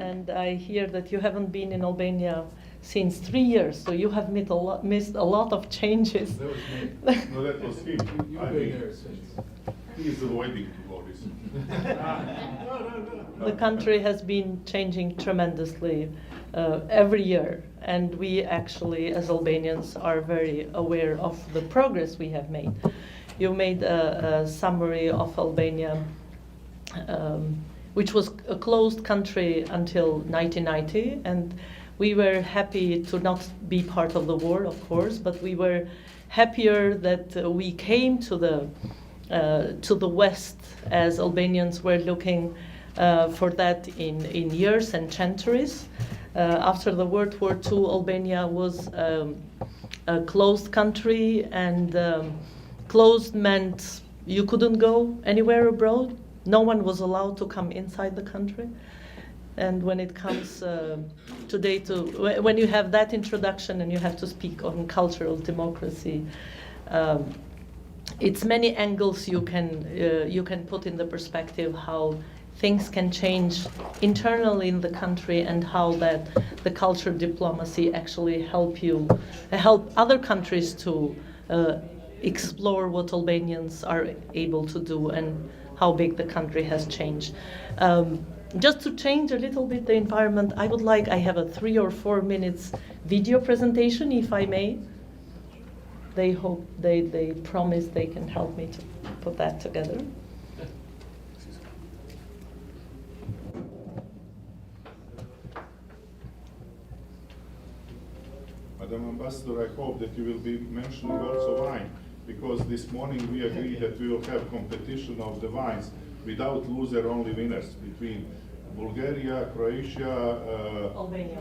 and I hear that you haven't been in Albania since 3 years, so you have missed a lot of changes. That was me. No, that was him. You've I been mean, there since. he's avoiding Boris. The country has been changing tremendously every year, and we actually, as Albanians, are very aware of the progress we have made. You made a summary of Albania, which was a closed country until 1990, and we were happy to not be part of the war, of course, but we were happier that we came to the West, as Albanians were looking for that in years and centuries. After the World War II, Albania was a closed country, and closed meant you couldn't go anywhere abroad. No one was allowed to come inside the country. And when it comes today when you have that introduction and you have to speak on cultural democracy, it's many angles you can put in the perspective how things can change internally in the country, and how that the cultural diplomacy actually help other countries to explore what Albanians are able to do and how big the country has changed. Just to change a little bit the environment, I have a 3 or 4 minutes video presentation, if I may. They promise they can help me to put that together. Madam Ambassador, I hope that you will be mentioning also wine, because this morning we agreed that we will have competition of the wines without loser, only winners between Bulgaria, Croatia, Albania.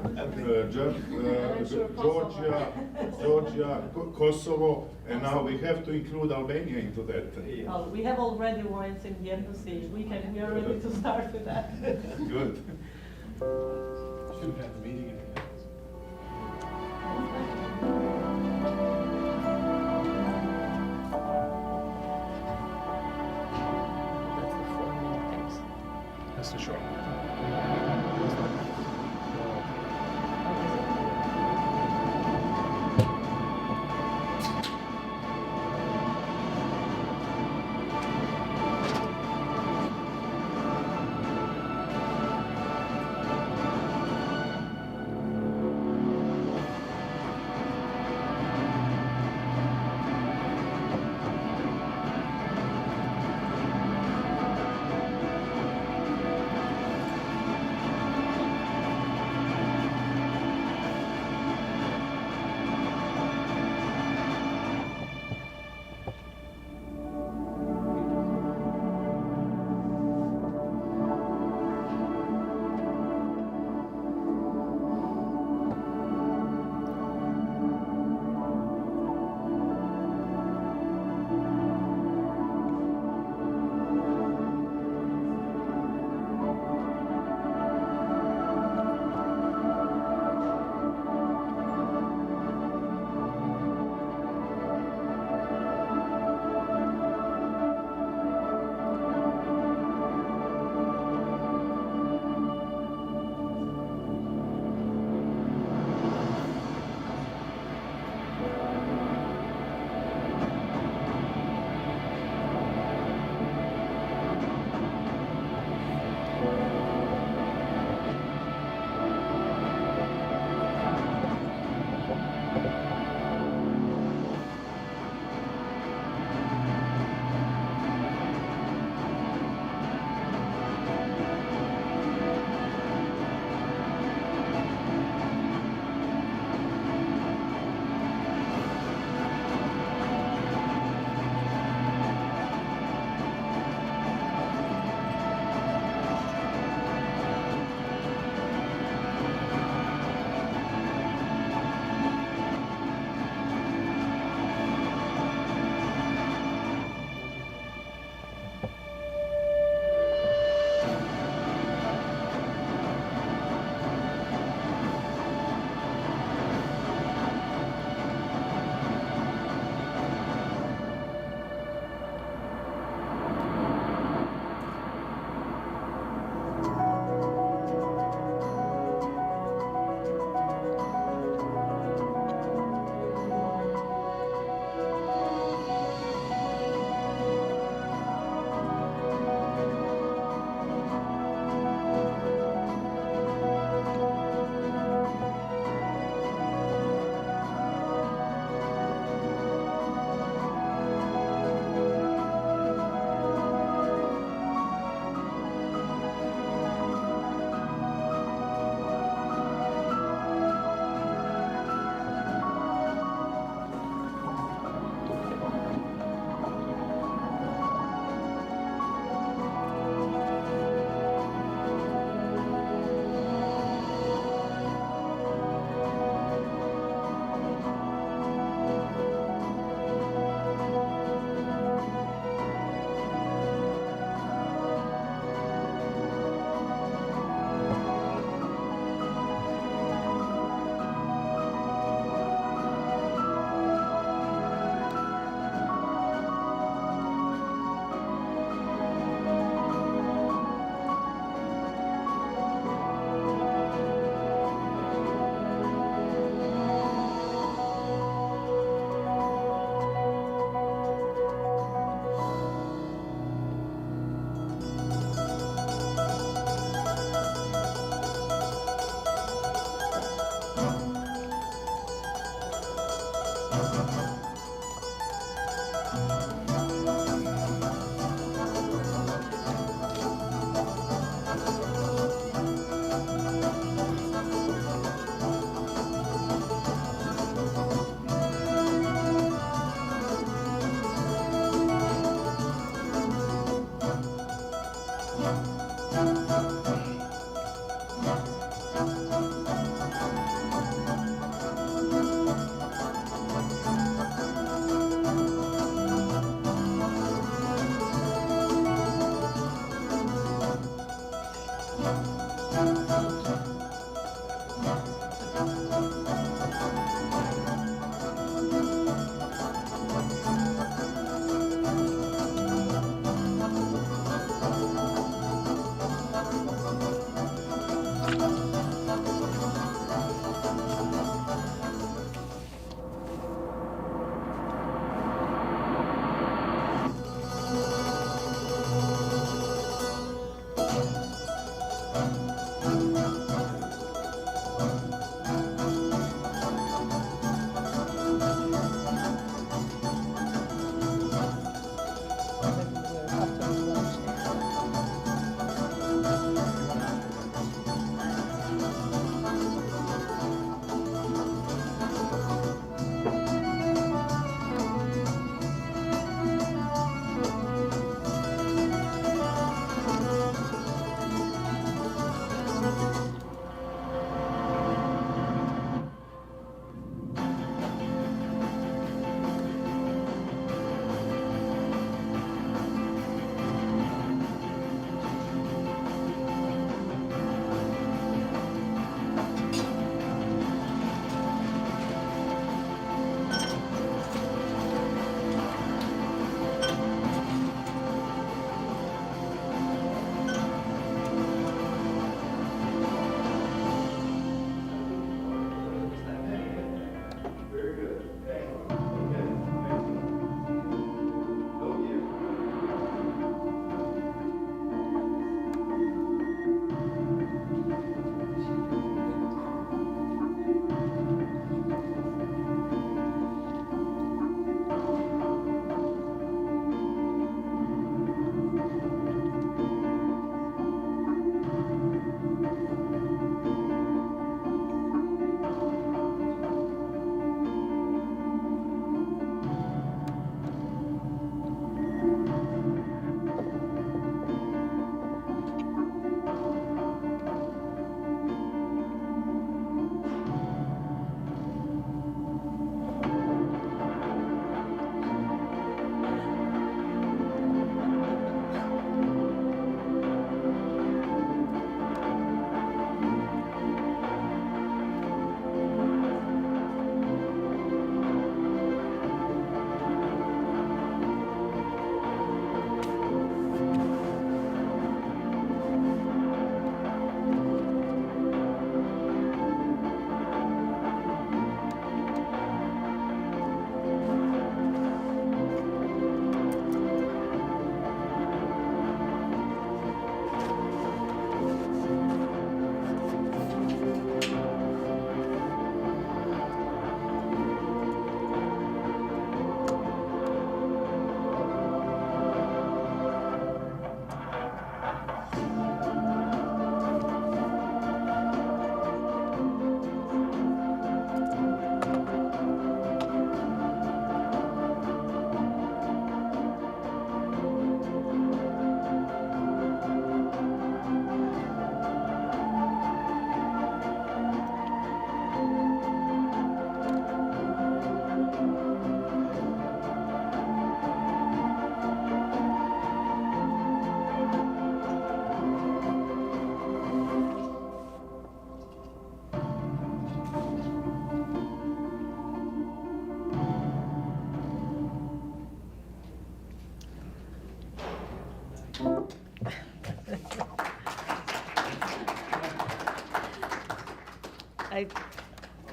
Georgia, Kosovo, and now we have to include Albania into that. We have already wines in the embassy. We are ready to start with that. Good. Should have had the meeting in advance. That's the 4-minute things. That's the short one.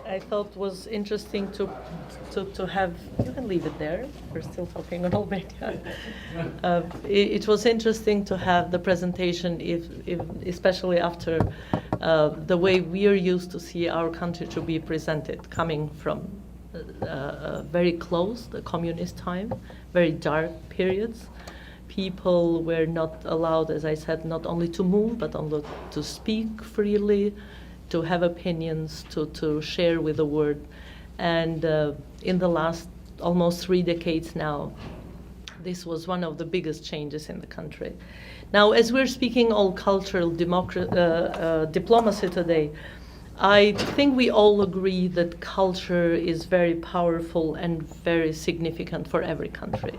I thought was interesting to have. You can leave it there. We're still talking on Albania. It was interesting to have the presentation, if especially after the way we are used to see our country to be presented, coming from very close, the communist time, very dark periods. People were not allowed, as I said, not only to move, but also to speak freely, to have opinions, to share with the world. And in the last almost 3 decades now, this was one of the biggest changes in the country. Now, as we're speaking all cultural diplomacy today, I think we all agree that culture is very powerful and very significant for every country.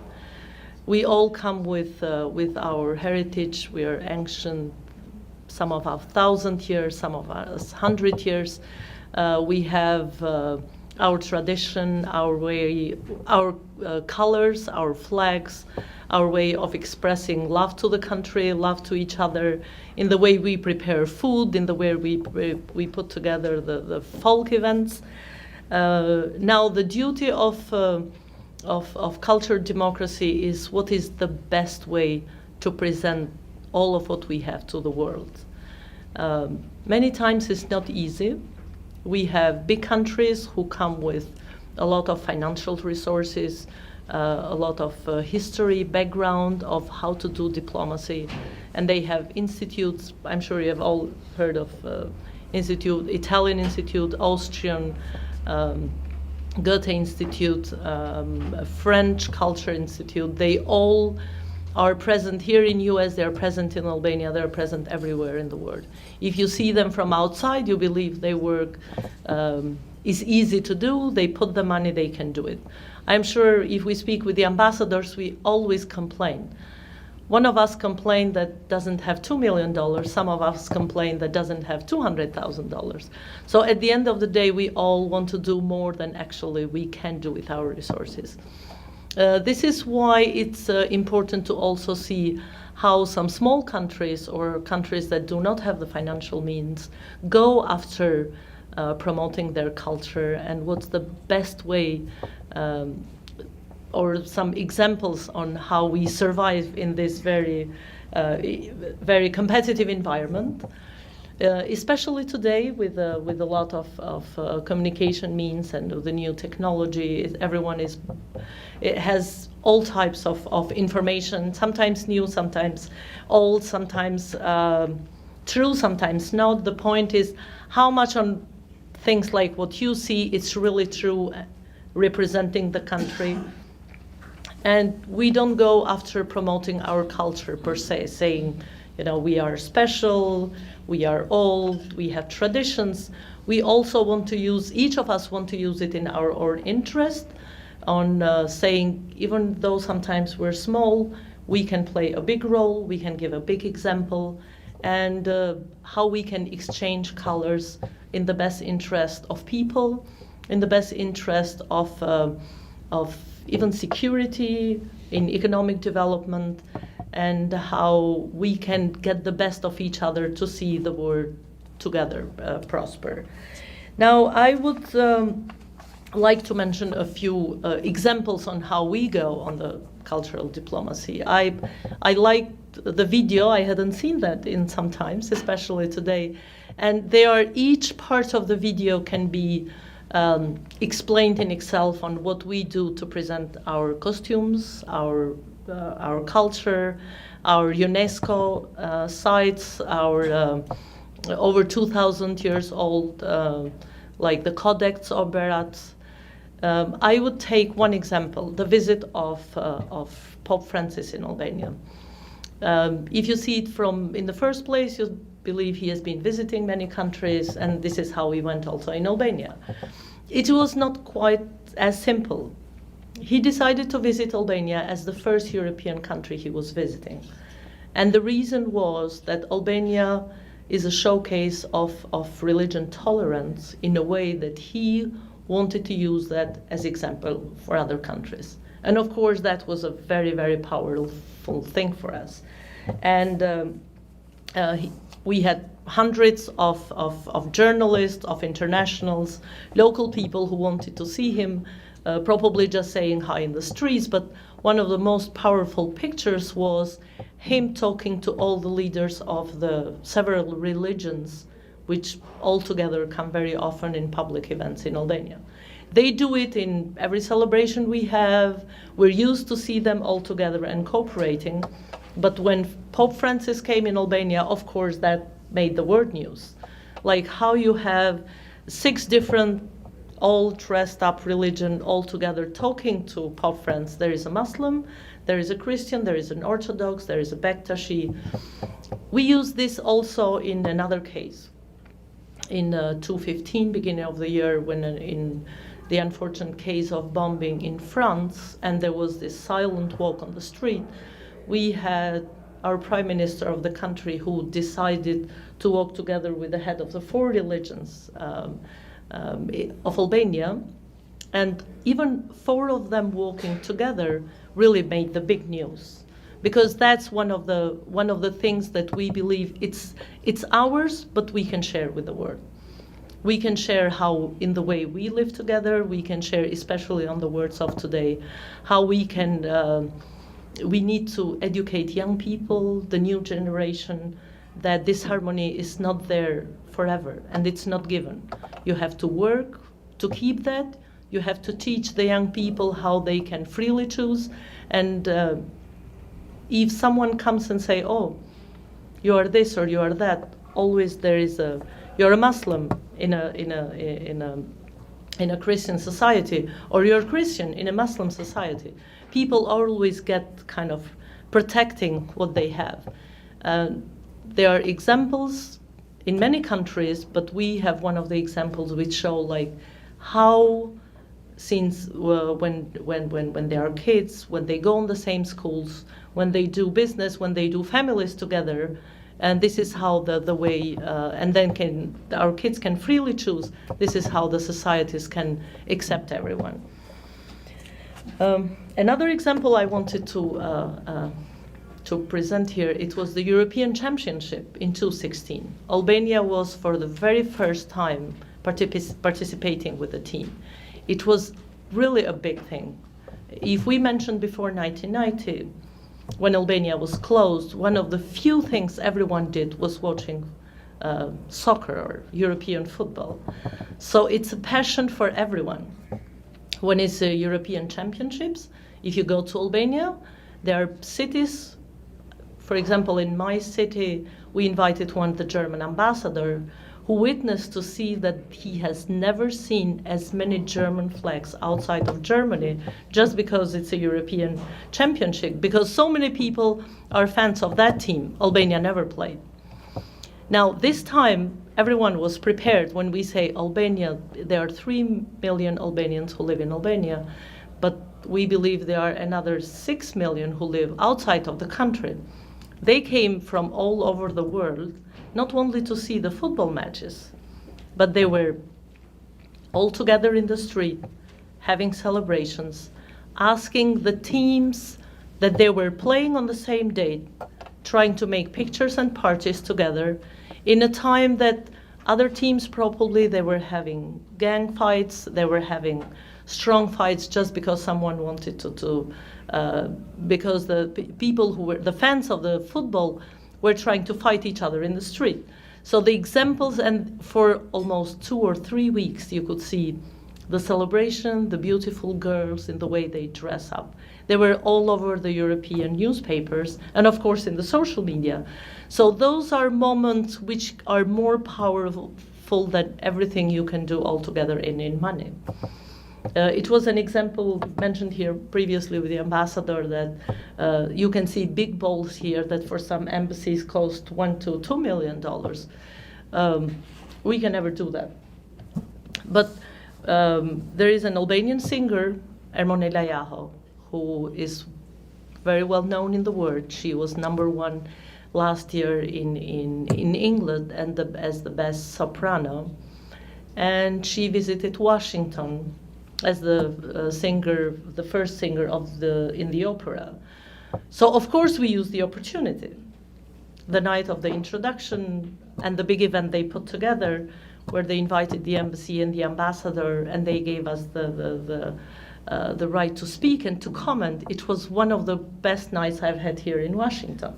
We all come with our heritage. We are ancient, some of us 1,000 years, some of us 100 years. We have our tradition, our way, our colors, our flags, our way of expressing love to the country, love to each other, in the way we prepare food, in the way we put together the folk events. Now, the duty of cultural democracy is what is the best way to present all of what we have to the world. Many times it's not easy. We have big countries who come with a lot of financial resources, a lot of history, background of how to do diplomacy, and they have institutes. I'm sure you have all heard of Italian Institute, Austrian Goethe Institute, French Culture Institute. They all are present here in US, they're present in Albania, they're present everywhere in the world. If you see them from outside, you believe their work is easy to do, they put the money, they can do it. I'm sure if we speak with the ambassadors, we always complain. One of us complained that doesn't have $2 million, some of us complain that doesn't have $200,000. So at the end of the day, we all want to do more than actually we can do with our resources. This is why it's important to also see how some small countries or countries that do not have the financial means go after promoting their culture and what's the best way or some examples on how we survive in this very competitive environment. Especially today with a lot of communication means and the new technology, everyone it has all types of information, sometimes new, sometimes old, sometimes true, sometimes not. The point is how much on things like what you see, it's really true, representing the country. And we don't go after promoting our culture per se, saying, we are special, we are old, we have traditions. We also want to use, each of us want to use it in our own interest on saying, even though sometimes we're small, we can play a big role, we can give a big example, and how we can exchange colors in the best interest of people, in the best interest of even security, in economic development, and how we can get the best of each other to see the world together prosper. Now, I would like to mention a few examples on how we go on the cultural diplomacy. I liked the video. I hadn't seen that in some times, especially today. And each part of the video can be explained in itself on what we do to present our costumes, our culture, our UNESCO sites, our over 2,000 years old, like the Codex of Berat. I would take one example, the visit of Pope Francis in Albania. If you see it from in the first place, you believe he has been visiting many countries, and this is how he went also in Albania. It was not quite as simple. He decided to visit Albania as the first European country he was visiting. And the reason was that Albania is a showcase of religion tolerance in a way that he wanted to use that as example for other countries. And of course, that was a very, very powerful thing for us. And we had hundreds of journalists, of internationals, local people who wanted to see him, probably just saying hi in the streets. But one of the most powerful pictures was him talking to all the leaders of the several religions, which all together come very often in public events in Albania. They do it in every celebration we have. We're used to see them all together and cooperating. But when Pope Francis came in Albania, of course, that made the world news. Like how you have 6 different all dressed up religion all together talking to Pope Francis. There is a Muslim, There is a Christian, there is an Orthodox, there is a Bektashi. We use this also in another case. In 2015, beginning of the year, when in the unfortunate case of bombing in France, and there was this silent walk on the street, we had our prime minister of the country who decided to walk together with the head of the four religions of Albania, and even four of them walking together really made the big news, because that's one of the things that we believe it's ours, but we can share with the world. We can share how, in the way we live together, we can share, especially on the words of today, how we can, we need to educate young people, the new generation, that this harmony is not there forever and it's not given. You have to work to keep that. You have to teach the young people how they can freely choose. And if someone comes and say, oh, you are this or you are that, always there is you're a Muslim in a Christian society, or you're a Christian in a Muslim society. People always get kind of protecting what they have. There are examples in many countries, but we have one of the examples which show like how, since when they are kids, when they go on the same schools, when they do business, when they do families together, and this is how the way, and then our kids can freely choose. This is how the societies can accept everyone. Another example I wanted to present here, it was the European Championship in 2016. Albania was for the very first time participating with the team. It was really a big thing. If we mentioned before 1990, when Albania was closed, one of the few things everyone did was watching soccer or European football. So it's a passion for everyone. When it's European Championships, if you go to Albania, there are cities, for example, in my city, we invited the German ambassador, who witnessed to see that he has never seen as many German flags outside of Germany, just because it's a European Championship, because so many people are fans of that team. Albania never played. Now, this time, everyone was prepared. When we say Albania, there are 3 million Albanians who live in Albania, but we believe there are another 6 million who live outside of the country. They came from all over the world, not only to see the football matches, but they were all together in the street, having celebrations, asking the teams that they were playing on the same date, trying to make pictures and parties together in a time that other teams probably they were having gang fights, they were having strong fights just because someone wanted to because the people who were the fans of the football were trying to fight each other in the street. So the examples, and for almost 2 or 3 weeks, you could see the celebration, the beautiful girls in the way they dress up. They were all over the European newspapers and of course in the social media. So those are moments which are more powerful than everything you can do all together in money. It was an example mentioned here previously with the ambassador that you can see big balls here that for some embassies cost $1 to $2 million. We can never do that. But there is an Albanian singer, Ermonela Jaho, who is very well known in the world. She was #1 last year in England and as the best soprano. And she visited Washington as the singer, the first singer in the opera. So of course we used the opportunity. The night of the introduction and the big event they put together, where they invited the embassy and the ambassador, and they gave us the right to speak and to comment. It was one of the best nights I've had here in Washington,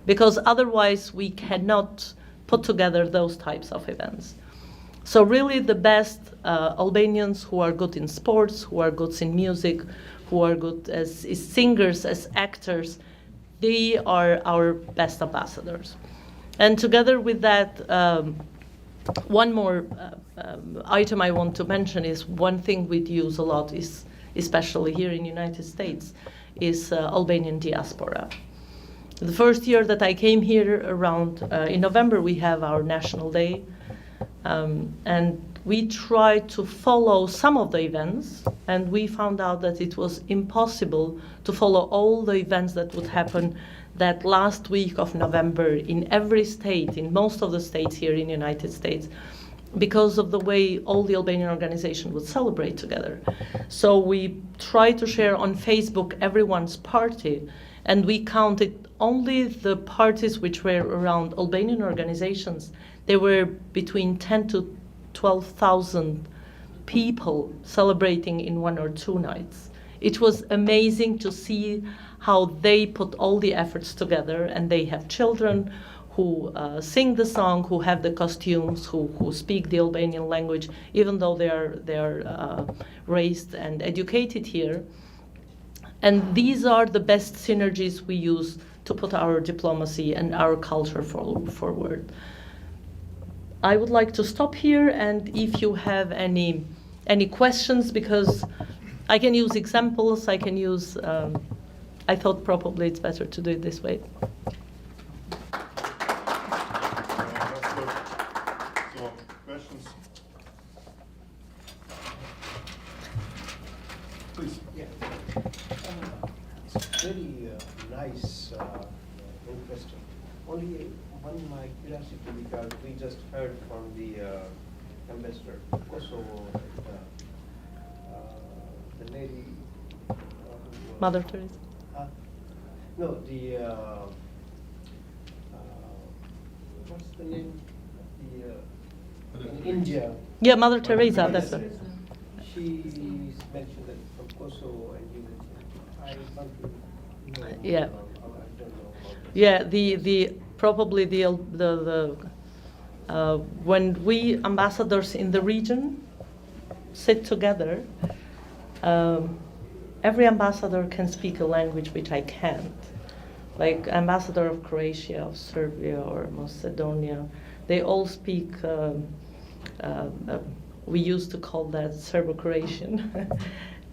because otherwise we cannot put together those types of events. So really the best Albanians who are good in sports, who are good in music, who are good as singers, as actors, they are our best ambassadors. And together with that, one more item I want to mention is one thing we use a lot is, especially here in the United States, is Albanian diaspora. The first year that I came here around, in November, we have our National Day. And we tried to follow some of the events, and we found out that it was impossible to follow all the events that would happen that last week of November in every state, in most of the states here in the United States, because of the way all the Albanian organizations would celebrate together. So we tried to share on Facebook everyone's party, and we counted only the parties which were around Albanian organizations. There were between 10 to 12,000 people celebrating in 1 or 2 nights. It was amazing to see how they put all the efforts together, and they have children who sing the song, who have the costumes, who speak the Albanian language, even though they are raised and educated here. And these are the best synergies we use to put our diplomacy and our culture forward. I would like to stop here, and if you have any questions, because I can use examples, I can use, I thought probably it's better to do it this way. So, questions? Please. Yeah. It's very nice, interesting. Only one my curiosity, because we just heard from the ambassador of Kosovo, the lady. Mother Teresa. No, the what's the name? In India. Yeah, Mother Teresa, that's it. She mentioned that from Kosovo, and you mentioned I want to know. Yeah. I don't know about this. Yeah, the probably the when we ambassadors in the region sit together, every ambassador can speak a language which I can't. Like ambassador of Croatia, of Serbia, or Macedonia, they all speak. We used to call that Serbo-Croatian,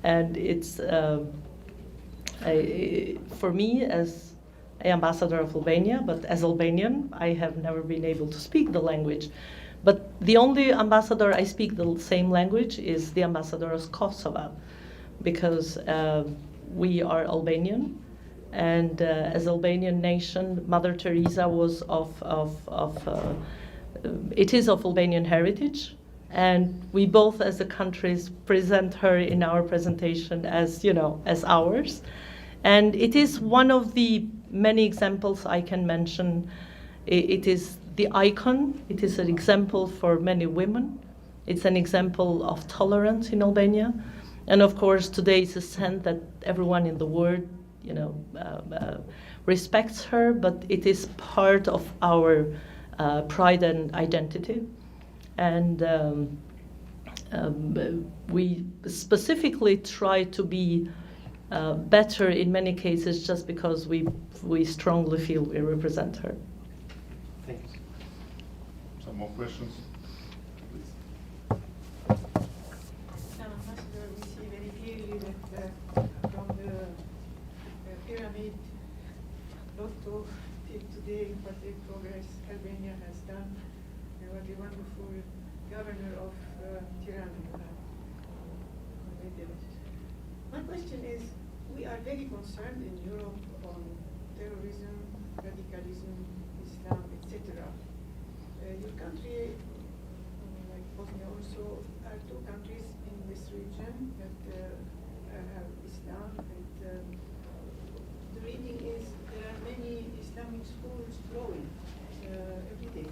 and it's for me as ambassador of Albania, but as Albanian, I have never been able to speak the language. But the only ambassador I speak the same language is the ambassador of Kosovo, because we are Albanian, and as Albanian nation, Mother Teresa was it is of Albanian heritage, and we both as the countries present her in our presentation as, you know, as ours. And it is one of the many examples I can mention. It is the icon. It is an example for many women. It's an example of tolerance in Albania. And of course, today it's a sense that everyone in the world, you know, respects her, but it is part of our pride and identity. And we specifically try to be better in many cases just because we strongly feel we represent her. Thanks. Some more questions? Please. Ambassador, we see very clearly that from the pyramid, not to till today, what the progress Albania has done, and what a wonderful governor of Tirana you have. My question is, we are very concerned in Europe on terrorism, radicalism, Islam, etc. Your country, like Bosnia also, are 2 countries in this region that have Islam. And the reading is there are many Islamic schools growing every day.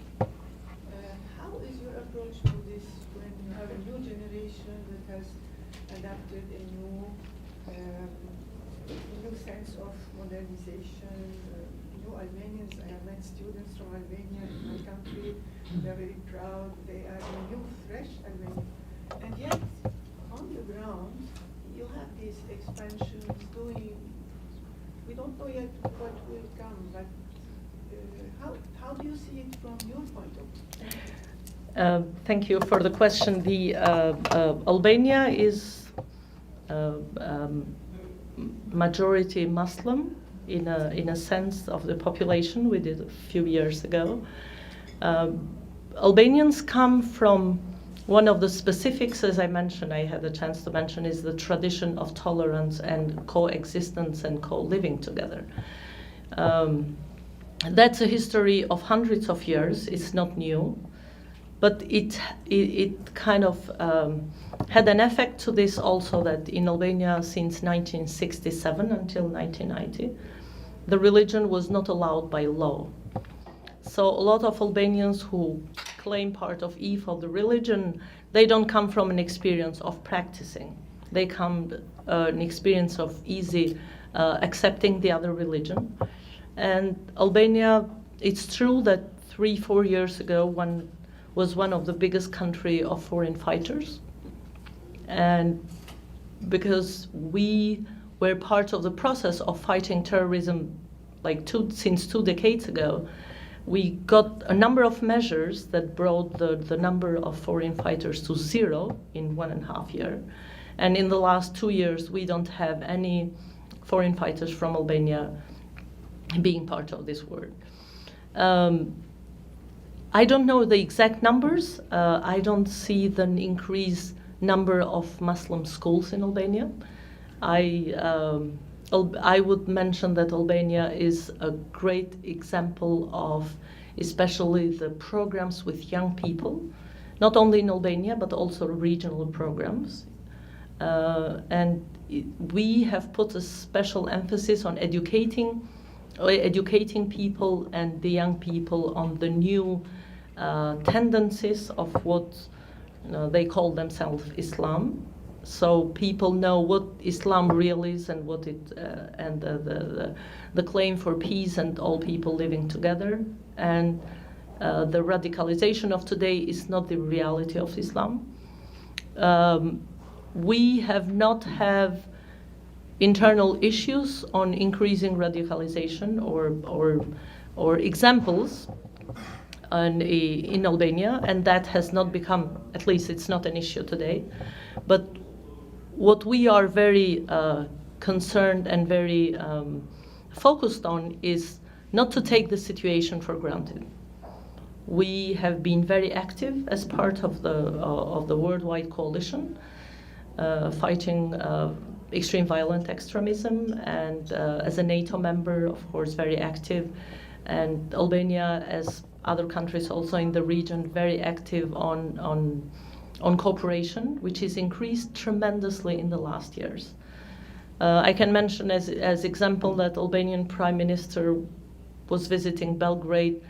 How is your approach to this when you have a new generation that has adapted a new sense of modernization? New Albanians, I have met students from Albania in my country. They are very proud. They are a new, fresh Albania. And yet, on the ground, you have these expansions going. We don't know yet what will come, but how do you see it from your point of view? Thank you for the question. The Albania is majority Muslim in a sense of the population. We did a few years ago. Albanians come from one of the specifics, as I mentioned, I had a chance to mention, is the tradition of tolerance and coexistence and co-living together. That's a history of hundreds of years. It's not new, but it kind of had an effect to this also, that in Albania since 1967 until 1990, the religion was not allowed by law. So a lot of Albanians who claim part of Eve of the religion, they don't come from an experience of practicing. They come an experience of easy accepting the other religion. And Albania, it's true that 3-4 years ago, was one of the biggest country of foreign fighters. And because we were part of the process of fighting terrorism since 2 decades ago, we got a number of measures that brought the number of foreign fighters to 0 in 1.5 years. And in the last 2 years, we don't have any foreign fighters from Albania being part of this war. I don't know the exact numbers. I don't see the increased number of Muslim schools in Albania. I would mention that Albania is a great example of especially the programs with young people, not only in Albania, but also regional programs. And we have put a special emphasis on educating people and the young people on the new tendencies of what they call themselves Islam. So people know what Islam really is and what it and the claim for peace and all people living together. And the radicalization of today is not the reality of Islam. We have not have internal issues on increasing radicalization or examples in Albania, and that has not become, at least it's not an issue today. But what we are very concerned and very focused on is not to take the situation for granted. We have been very active as part of the worldwide coalition fighting extreme violent extremism, and as a NATO member, of course, very active. And Albania, as other countries also in the region, very active on cooperation, which is increased tremendously in the last years. I can mention as example that Albanian Prime Minister was visiting Belgrade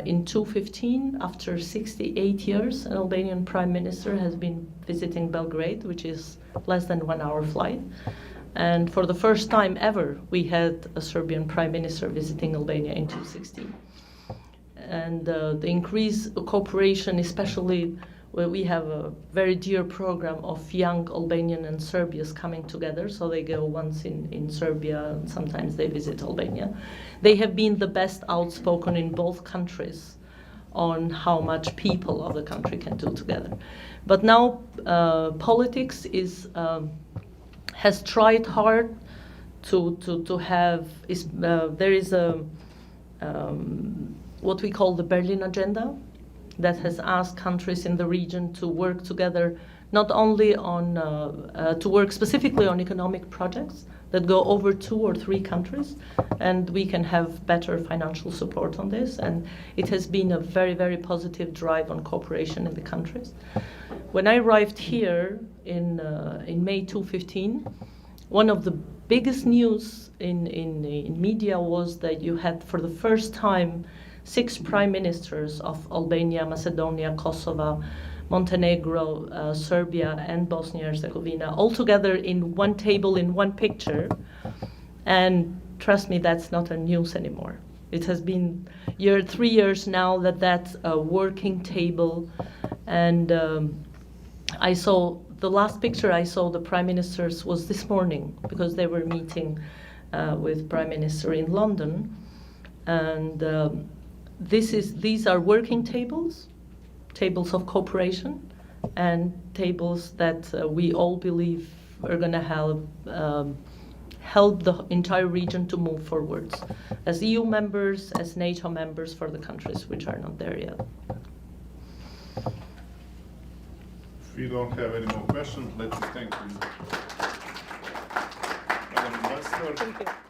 in 2015. After 68 years, an Albanian Prime Minister has been visiting Belgrade, which is less than 1 hour flight. And for the first time ever, we had a Serbian Prime Minister visiting Albania in 2016. And the increased cooperation, especially where we have a very dear program of young Albanian and Serbians coming together. So they go once in Serbia, and sometimes they visit Albania. They have been the best outspoken in both countries on how much people of the country can do together. But now politics has tried hard to have, there is what we call the Berlin Agenda, that has asked countries in the region to work together, not only on, to work specifically on economic projects that go over 2 or 3 countries, and we can have better financial support on this. And it has been a very, very positive drive on cooperation in the countries. When I arrived here in May 2015, one of the biggest news in media was that you had, for the first time, 6 prime ministers of Albania, Macedonia, Kosovo, Montenegro, Serbia, and Bosnia and Herzegovina all together in one table, in one picture. And trust me, that's not a news anymore. It has been 3 years now that that's a working table. And I saw, the last picture I saw the prime ministers was this morning, because they were meeting with Prime Minister in London. And these are working tables of cooperation, and tables that we all believe are going to help help the entire region to move forwards as EU members, as NATO members for the countries which are not there yet. If we don't have any more questions, let me thank you. Madam Ambassador. Thank you.